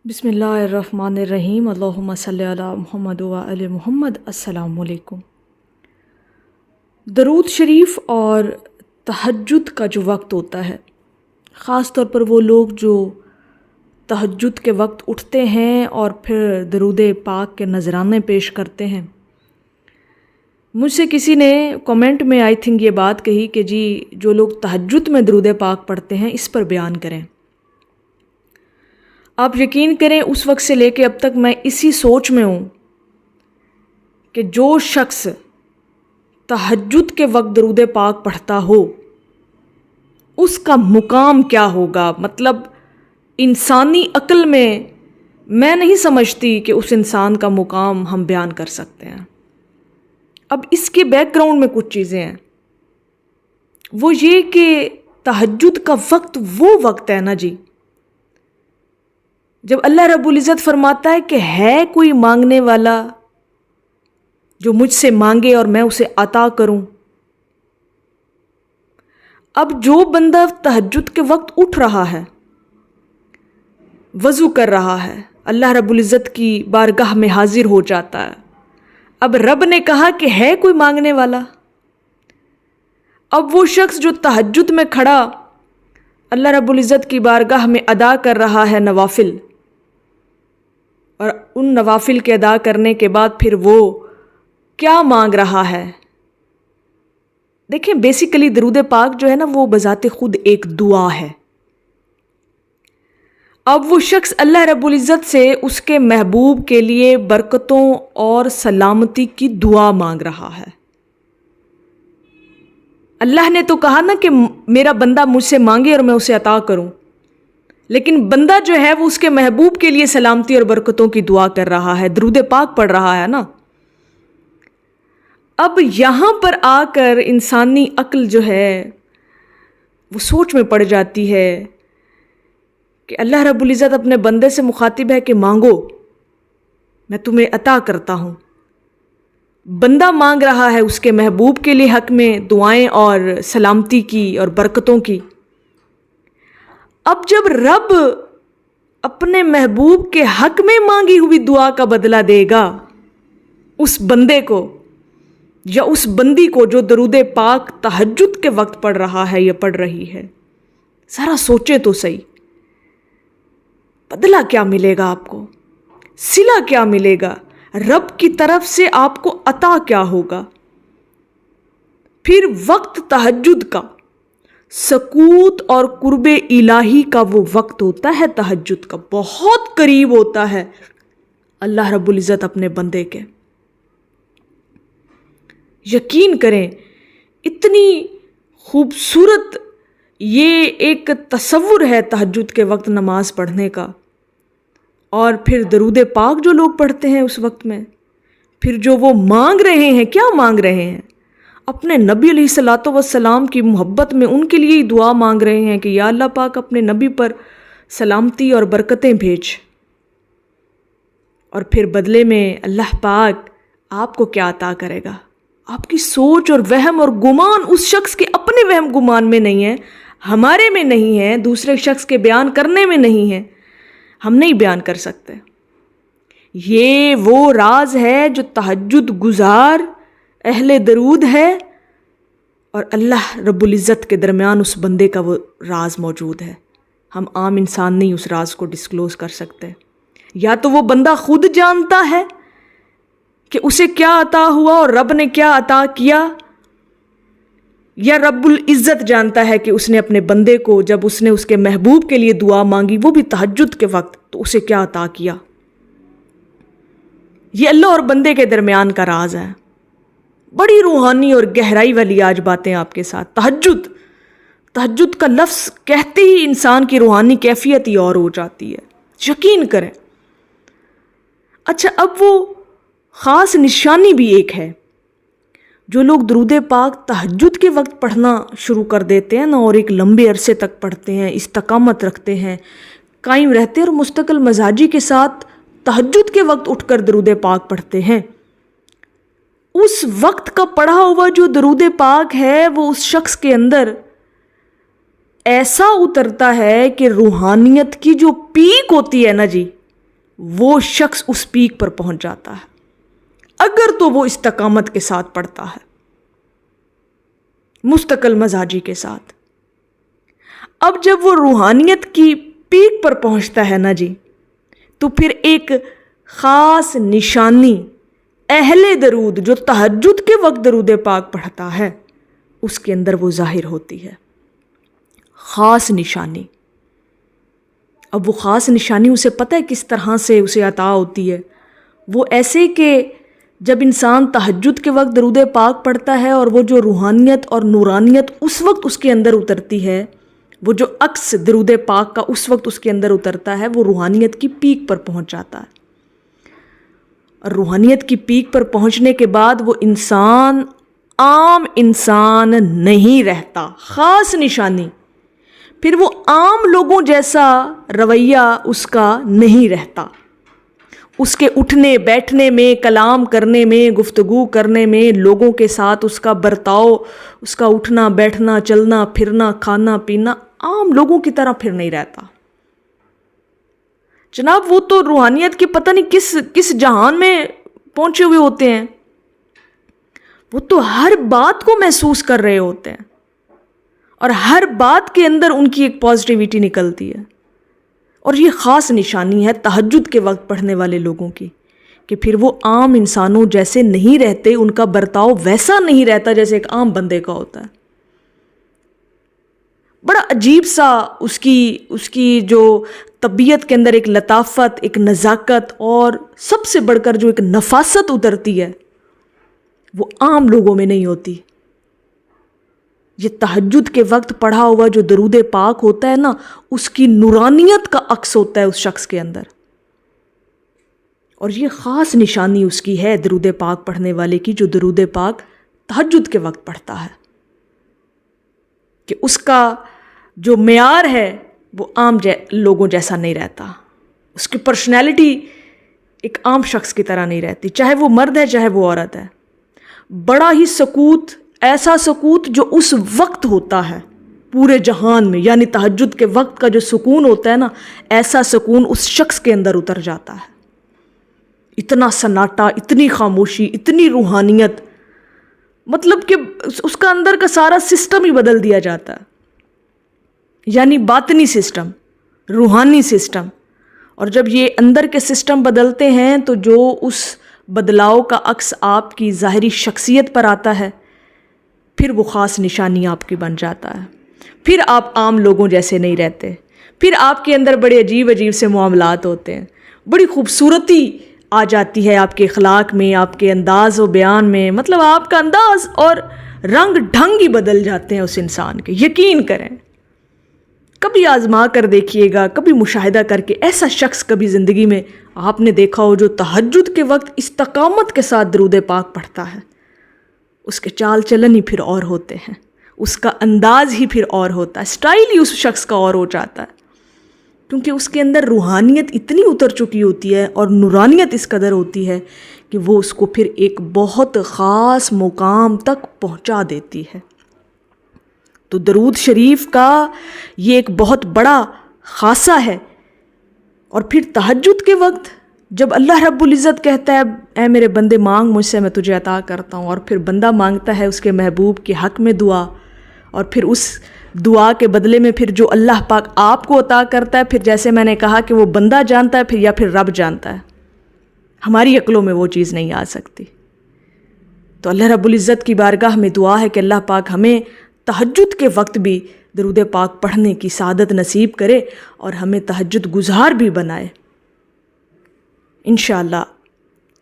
بسم اللہ الرحمن الرحیم اللہم صلی علی محمد و علی محمد۔ السلام علیکم۔ درود شریف اور تہجد کا جو وقت ہوتا ہے، خاص طور پر وہ لوگ جو تہجد کے وقت اٹھتے ہیں اور پھر درود پاک کے نذرانے پیش کرتے ہیں، مجھ سے کسی نے کومنٹ میں آئی تھنک یہ بات کہی کہ جی جو لوگ تہجد میں درود پاک پڑھتے ہیں اس پر بیان کریں۔ آپ یقین کریں اس وقت سے لے کے اب تک میں اسی سوچ میں ہوں کہ جو شخص تہجد کے وقت درود پاک پڑھتا ہو اس کا مقام کیا ہوگا۔ مطلب انسانی عقل میں نہیں سمجھتی کہ اس انسان کا مقام ہم بیان کر سکتے ہیں۔ اب اس کے بیک گراؤنڈ میں کچھ چیزیں ہیں، وہ یہ کہ تہجد کا وقت وہ وقت ہے نا جی جب اللہ رب العزت فرماتا ہے کہ ہے کوئی مانگنے والا جو مجھ سے مانگے اور میں اسے عطا کروں۔ اب جو بندہ تہجد کے وقت اٹھ رہا ہے، وضو کر رہا ہے، اللہ رب العزت کی بارگاہ میں حاضر ہو جاتا ہے، اب رب نے کہا کہ ہے کوئی مانگنے والا، اب وہ شخص جو تہجد میں کھڑا اللہ رب العزت کی بارگاہ میں ادا کر رہا ہے نوافل، اور ان نوافل کے ادا کرنے کے بعد پھر وہ کیا مانگ رہا ہے۔ دیکھیں بیسیکلی درود پاک جو ہے نا وہ بذات خود ایک دعا ہے۔ اب وہ شخص اللہ رب العزت سے اس کے محبوب کے لیے برکتوں اور سلامتی کی دعا مانگ رہا ہے۔ اللہ نے تو کہا نا کہ میرا بندہ مجھ سے مانگے اور میں اسے عطا کروں، لیکن بندہ جو ہے وہ اس کے محبوب کے لیے سلامتی اور برکتوں کی دعا کر رہا ہے، درود پاک پڑھ رہا ہے نا۔ اب یہاں پر آ کر انسانی عقل جو ہے وہ سوچ میں پڑ جاتی ہے کہ اللہ رب العزت اپنے بندے سے مخاطب ہے کہ مانگو میں تمہیں عطا کرتا ہوں۔ بندہ مانگ رہا ہے اس کے محبوب کے لیے حق میں دعائیں اور سلامتی کی اور برکتوں کی۔ اب جب رب اپنے محبوب کے حق میں مانگی ہوئی دعا کا بدلہ دے گا اس بندے کو یا اس بندی کو جو درود پاک تہجد کے وقت پڑھ رہا ہے یا پڑھ رہی ہے، ذرا سوچیں تو صحیح، بدلہ کیا ملے گا آپ کو، صلہ کیا ملے گا، رب کی طرف سے آپ کو عطا کیا ہوگا۔ پھر وقت تہجد کا سکوت اور قرب الہی کا وہ وقت ہوتا ہے، تہجد کا بہت قریب ہوتا ہے اللہ رب العزت اپنے بندے کے۔ یقین کریں اتنی خوبصورت یہ ایک تصور ہے تہجد کے وقت نماز پڑھنے کا، اور پھر درود پاک جو لوگ پڑھتے ہیں اس وقت میں، پھر جو وہ مانگ رہے ہیں، کیا مانگ رہے ہیں؟ اپنے نبی علیہ الصلوۃ والسلام کی محبت میں ان کے لیے ہی دعا مانگ رہے ہیں کہ یا اللہ پاک اپنے نبی پر سلامتی اور برکتیں بھیج، اور پھر بدلے میں اللہ پاک آپ کو کیا عطا کرے گا۔ آپ کی سوچ اور وہم اور گمان اس شخص کے اپنے وہم گمان میں نہیں ہے، ہمارے میں نہیں ہے، دوسرے شخص کے بیان کرنے میں نہیں ہے، ہم نہیں بیان کر سکتے۔ یہ وہ راز ہے جو تہجد گزار اہل درود ہے اور اللہ رب العزت کے درمیان اس بندے کا وہ راز موجود ہے۔ ہم عام انسان نہیں اس راز کو ڈسکلوز کر سکتے۔ یا تو وہ بندہ خود جانتا ہے کہ اسے کیا عطا ہوا اور رب نے کیا عطا کیا، یا رب العزت جانتا ہے کہ اس نے اپنے بندے کو جب اس نے اس کے محبوب کے لیے دعا مانگی وہ بھی تہجد کے وقت تو اسے کیا عطا کیا۔ یہ اللہ اور بندے کے درمیان کا راز ہے۔ بڑی روحانی اور گہرائی والی آج باتیں آپ کے ساتھ۔ تہجد کا لفظ کہتے ہی انسان کی روحانی کیفیت ہی اور ہو جاتی ہے، یقین کریں۔ اچھا اب وہ خاص نشانی بھی ایک ہے، جو لوگ درود پاک تہجد کے وقت پڑھنا شروع کر دیتے ہیں نا اور ایک لمبے عرصے تک پڑھتے ہیں، استقامت رکھتے ہیں، قائم رہتے ہیں اور مستقل مزاجی کے ساتھ تہجد کے وقت اٹھ کر درود پاک پڑھتے ہیں، اس وقت کا پڑھا ہوا جو درود پاک ہے وہ اس شخص کے اندر ایسا اترتا ہے کہ روحانیت کی جو پیک ہوتی ہے نا جی، وہ شخص اس پیک پر پہنچ جاتا ہے، اگر تو وہ استقامت کے ساتھ پڑھتا ہے، مستقل مزاجی کے ساتھ۔ اب جب وہ روحانیت کی پیک پر پہنچتا ہے نا جی، تو پھر ایک خاص نشانی اہل درود جو تہجد کے وقت درود پاک پڑھتا ہے اس کے اندر وہ ظاہر ہوتی ہے، خاص نشانی۔ اب وہ خاص نشانی اسے پتہ ہے کس طرح سے اسے عطا ہوتی ہے، وہ ایسے کہ جب انسان تہجد کے وقت درود پاک پڑھتا ہے اور وہ جو روحانیت اور نورانیت اس وقت اس کے اندر اترتی ہے، وہ جو عکس درود پاک کا اس وقت اس کے اندر اترتا ہے، وہ روحانیت کی پیک پر پہنچ جاتا ہے۔ اور روحانیت کی پیک پر پہنچنے کے بعد وہ انسان عام انسان نہیں رہتا، خاص نشانی۔ پھر وہ عام لوگوں جیسا رویہ اس کا نہیں رہتا، اس کے اٹھنے بیٹھنے میں، کلام کرنے میں، گفتگو کرنے میں، لوگوں کے ساتھ اس کا برتاؤ، اس کا اٹھنا بیٹھنا، چلنا پھرنا، کھانا پینا عام لوگوں کی طرح پھر نہیں رہتا۔ جناب وہ تو روحانیت کی پتہ نہیں کس جہان میں پہنچے ہوئے ہوتے ہیں، وہ تو ہر بات کو محسوس کر رہے ہوتے ہیں اور ہر بات کے اندر ان کی ایک پازیٹیوٹی نکلتی ہے۔ اور یہ خاص نشانی ہے تہجد کے وقت پڑھنے والے لوگوں کی، کہ پھر وہ عام انسانوں جیسے نہیں رہتے، ان کا برتاؤ ویسا نہیں رہتا جیسے ایک عام بندے کا ہوتا ہے۔ بڑا عجیب سا اس کی جو طبیعت کے اندر ایک لطافت، ایک نزاکت اور سب سے بڑھ کر جو ایک نفاست اترتی ہے وہ عام لوگوں میں نہیں ہوتی۔ یہ تہجد کے وقت پڑھا ہوا جو درود پاک ہوتا ہے نا، اس کی نورانیت کا عکس ہوتا ہے اس شخص کے اندر، اور یہ خاص نشانی اس کی ہے درود پاک پڑھنے والے کی جو درود پاک تہجد کے وقت پڑھتا ہے، کہ اس کا جو معیار ہے وہ عام لوگوں جیسا نہیں رہتا، اس کی پرسنالٹی ایک عام شخص کی طرح نہیں رہتی، چاہے وہ مرد ہے چاہے وہ عورت ہے۔ بڑا ہی سکوت، ایسا سکوت جو اس وقت ہوتا ہے پورے جہان میں، یعنی تہجد کے وقت کا جو سکون ہوتا ہے نا، ایسا سکون اس شخص کے اندر اتر جاتا ہے۔ اتنا سناٹا، اتنی خاموشی، اتنی روحانیت، مطلب کہ اس کا اندر کا سارا سسٹم ہی بدل دیا جاتا ہے، یعنی باطنی سسٹم، روحانی سسٹم۔ اور جب یہ اندر کے سسٹم بدلتے ہیں تو جو اس بدلاؤ کا عکس آپ کی ظاہری شخصیت پر آتا ہے، پھر وہ خاص نشانی آپ کی بن جاتا ہے، پھر آپ عام لوگوں جیسے نہیں رہتے، پھر آپ کے اندر بڑے عجیب عجیب سے معاملات ہوتے ہیں، بڑی خوبصورتی آ جاتی ہے آپ کے اخلاق میں، آپ کے انداز و بیان میں، مطلب آپ کا انداز اور رنگ ڈھنگ ہی بدل جاتے ہیں اس انسان کے۔ یقین کریں، کبھی آزما کر دیکھیے گا، کبھی مشاہدہ کر کے، ایسا شخص کبھی زندگی میں آپ نے دیکھا ہو جو تہجد کے وقت استقامت کے ساتھ درود پاک پڑھتا ہے، اس کے چال چلن ہی پھر اور ہوتے ہیں، اس کا انداز ہی پھر اور ہوتا ہے، سٹائل ہی اس شخص کا اور ہو جاتا ہے، کیونکہ اس کے اندر روحانیت اتنی اتر چکی ہوتی ہے اور نورانیت اس قدر ہوتی ہے کہ وہ اس کو پھر ایک بہت خاص مقام تک پہنچا دیتی ہے۔ تو درود شریف کا یہ ایک بہت بڑا خاصہ ہے۔ اور پھر تہجد کے وقت جب اللہ رب العزت کہتا ہے اے میرے بندے مانگ مجھ سے میں تجھے عطا کرتا ہوں، اور پھر بندہ مانگتا ہے اس کے محبوب کے حق میں دعا، اور پھر اس دعا کے بدلے میں پھر جو اللہ پاک آپ کو عطا کرتا ہے، پھر جیسے میں نے کہا کہ وہ بندہ جانتا ہے پھر یا پھر رب جانتا ہے، ہماری عقلوں میں وہ چیز نہیں آ سکتی۔ تو اللہ رب العزت کی بارگاہ میں دعا ہے کہ اللہ پاک ہمیں تہجد کے وقت بھی درود پاک پڑھنے کی سعادت نصیب کرے اور ہمیں تہجد گزار بھی بنائے انشاءاللہ۔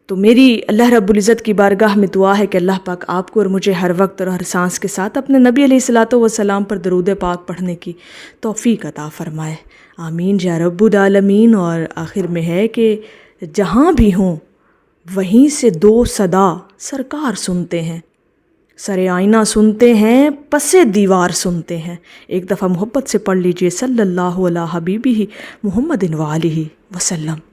تو میری اللہ رب العزت کی بارگاہ میں دعا ہے کہ اللہ پاک آپ کو اور مجھے ہر وقت اور ہر سانس کے ساتھ اپنے نبی علیہ الصلاۃ والسلام پر درود پاک پڑھنے کی توفیق عطا فرمائے، آمین یا رب العالمین۔ اور آخر میں ہے کہ جہاں بھی ہوں وہیں سے دو صدا سرکار سنتے ہیں، سر آئینہ سنتے ہیں، پس دیوار سنتے ہیں۔ ایک دفعہ محبت سے پڑھ لیجئے صلی اللہ علیہ حبیبہ محمد وآلہ وسلم۔